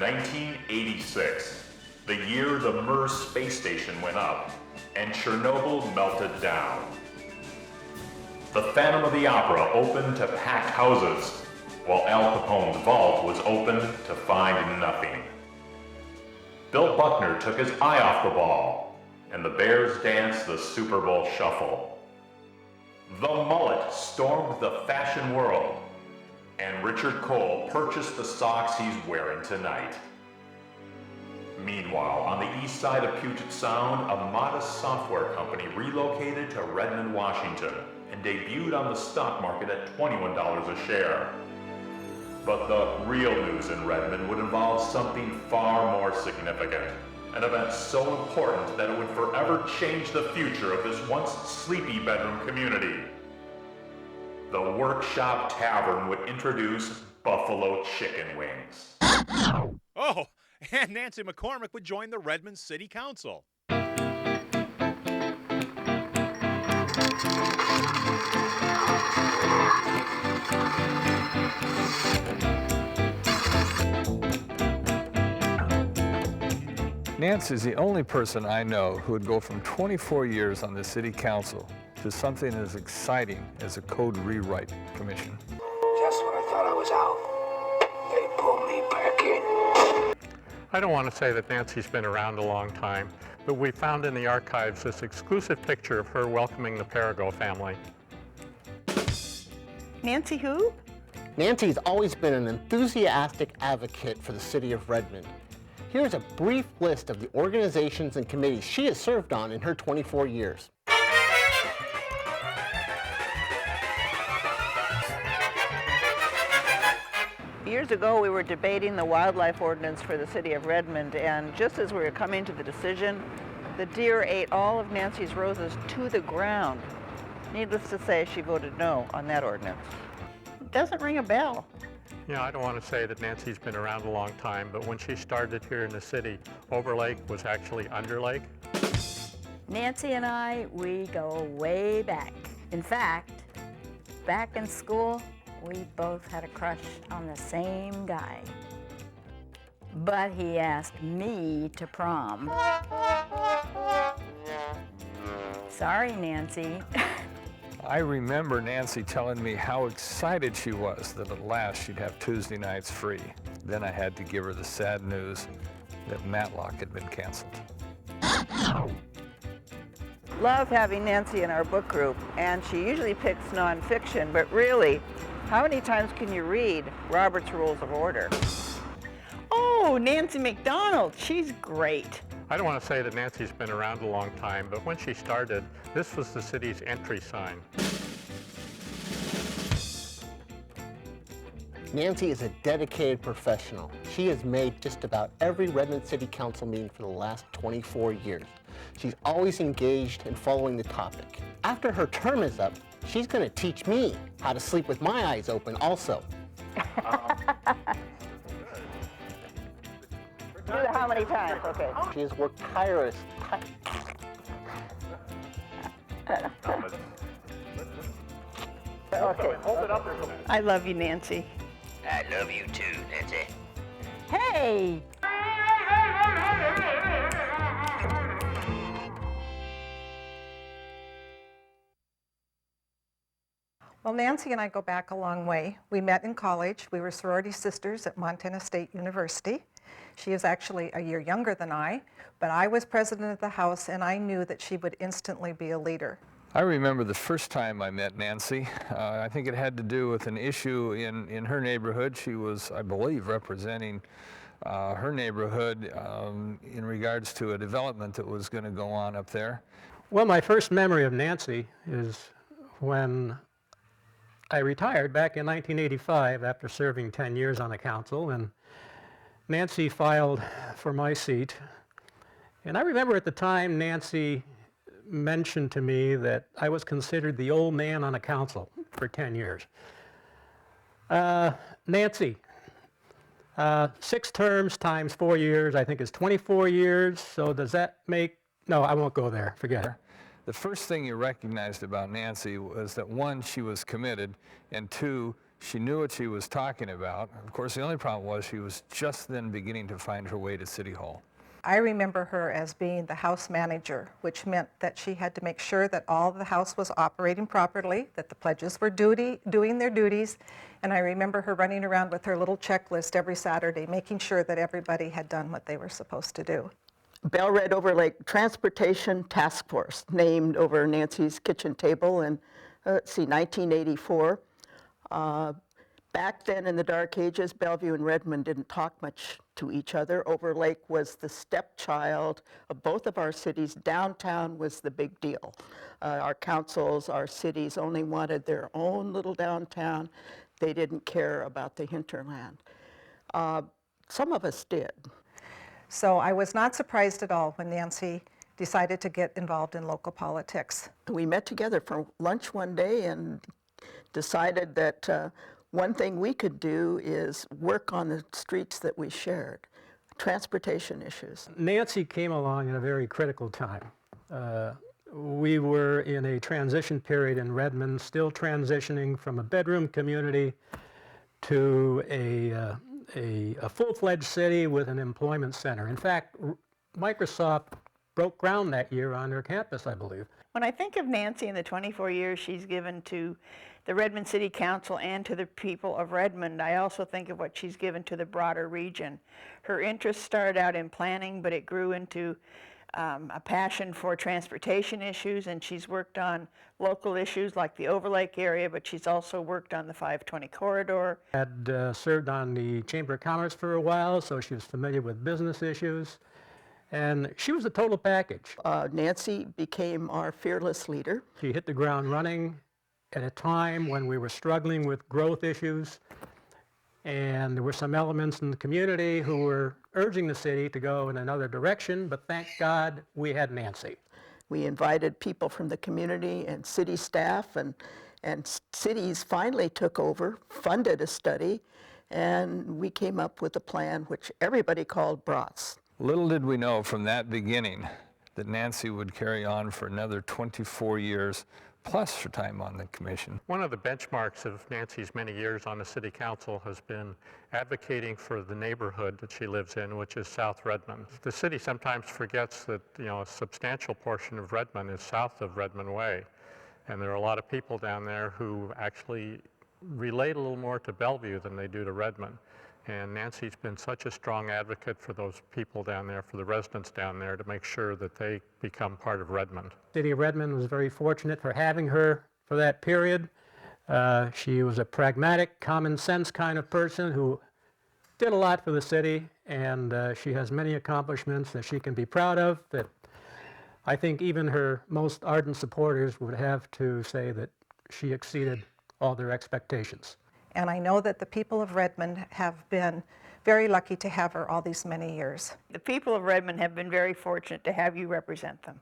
1986, the year the Mir space station went up and Chernobyl melted down. The Phantom of the Opera opened to packed houses, while Al Capone's vault was opened to find nothing. Bill Buckner took his eye off the ball, and the Bears danced the Super Bowl shuffle. The mullet stormed the fashion world, and Richard Cole purchased the socks he's wearing tonight. Meanwhile, on the east side of Puget Sound, a modest software company relocated to Redmond, Washington, and debuted on the stock market at $21 a share. But the real news in Redmond would involve something far more significant, an event so important that it would forever change the future of this once sleepy bedroom community. The Workshop Tavern would introduce buffalo chicken wings. Oh, and Nancy McCormick would join the Redmond City Council. Nancy's the only person I know who would go from 24 years on the City Council to something as exciting as a code rewrite commission. Just when I thought I was out, they pulled me back in. I don't want to say that Nancy's been around a long time, but we found in the archives this exclusive picture of her welcoming the Perigo family. Nancy who? Nancy's always been an enthusiastic advocate for the city of Redmond. Here's a brief list of the organizations and committees she has served on in her 24 years. Years ago, we were debating the wildlife ordinance for the city of Redmond, and just as we were coming to the decision, the deer ate all of Nancy's roses to the ground. Needless to say, she voted no on that ordinance. It doesn't ring a bell. Yeah, I don't want to say that Nancy's been around a long time, but when she started here in the city, Overlake was actually Underlake. Nancy and I, we go way back. In fact, back in school, we both had a crush on the same guy. But he asked me to prom. Sorry, Nancy. I remember Nancy telling me how excited she was that at last she'd have Tuesday nights free. Then I had to give her the sad news that Matlock had been canceled. Love having Nancy in our book group, and she usually picks nonfiction, but really, how many times can you read Robert's Rules of Order? Oh, Nancy McDonald, she's great. I don't want to say that Nancy's been around a long time, but when she started, this was the city's entry sign. Nancy is a dedicated professional. She has made just about every Redmond City Council meeting for the last 24 years. She's always engaged in following the topic. After her term is up, she's going to teach me how to sleep with my eyes open also. Do it how many times? Okay. She has worked tirelessly. Okay. I love you, Nancy. I love you too, Nancy. Hey! Well, Nancy and I go back a long way. We met in college. We were sorority sisters at Montana State University. She is actually a year younger than I, but I was president of the House, and I knew that she would instantly be a leader. I remember the first time I met Nancy. I think it had to do with an issue in her neighborhood. She was, I believe, representing her neighborhood in regards to a development that was going to go on up there. Well, my first memory of Nancy is when I retired back in 1985 after serving 10 years on the council, and Nancy filed for my seat. And I remember at the time Nancy mentioned to me that I was considered the old man on the council for 10 years. Nancy, 6 terms times 4 years, I think is 24 years. So does that make, no, I won't go there, forget it. The first thing you recognized about Nancy was that 1, she was committed, and 2, She knew what she was talking about. Of course, the only problem was she was just then beginning to find her way to City Hall. I remember her as being the house manager, which meant that she had to make sure that all the house was operating properly, that the pledges were doing their duties, and I remember her running around with her little checklist every Saturday, making sure that everybody had done what they were supposed to do. Bell-Red Overlake Transportation Task Force, named over Nancy's kitchen table in, 1984. Back then in the dark ages, Bellevue and Redmond didn't talk much to each other. Overlake was the stepchild of both of our cities. Downtown was the big deal. Our councils, our cities only wanted their own little downtown. They didn't care about the hinterland. Some of us did. So I was not surprised at all when Nancy decided to get involved in local politics. We met together for lunch one day and decided that one thing we could do is work on the streets that we shared, transportation issues. Nancy came along at a very critical time. We were in a transition period in Redmond, still transitioning from a bedroom community to a full-fledged city with an employment center. In fact, Microsoft broke ground that year on their campus, I believe. When I think of Nancy and the 24 years she's given to the Redmond City Council and to the people of Redmond, I also think of what she's given to the broader region. Her interest started out in planning, but it grew into a passion for transportation issues, and she's worked on local issues like the Overlake area, but she's also worked on the 520 corridor. Had served on the Chamber of Commerce for a while, so she was familiar with business issues. And she was a total package. Nancy became our fearless leader. She hit the ground running at a time when we were struggling with growth issues, and there were some elements in the community who were urging the city to go in another direction, but thank God we had Nancy. We invited people from the community and city staff, and cities finally took over, funded a study, and we came up with a plan which everybody called BROTS. Little did we know from that beginning that Nancy would carry on for another 24 years, plus her time on the commission. One of the benchmarks of Nancy's many years on the City Council has been advocating for the neighborhood that she lives in, which is South Redmond. The city sometimes forgets that, a substantial portion of Redmond is south of Redmond Way, and there are a lot of people down there who actually relate a little more to Bellevue than they do to Redmond. And Nancy's been such a strong advocate for those people down there, for the residents down there, to make sure that they become part of Redmond. The city of Redmond was very fortunate for having her for that period. She was a pragmatic, common sense kind of person who did a lot for the city, and she has many accomplishments that she can be proud of, that I think even her most ardent supporters would have to say that she exceeded all their expectations. And I know that the people of Redmond have been very lucky to have her all these many years. The people of Redmond have been very fortunate to have you represent them.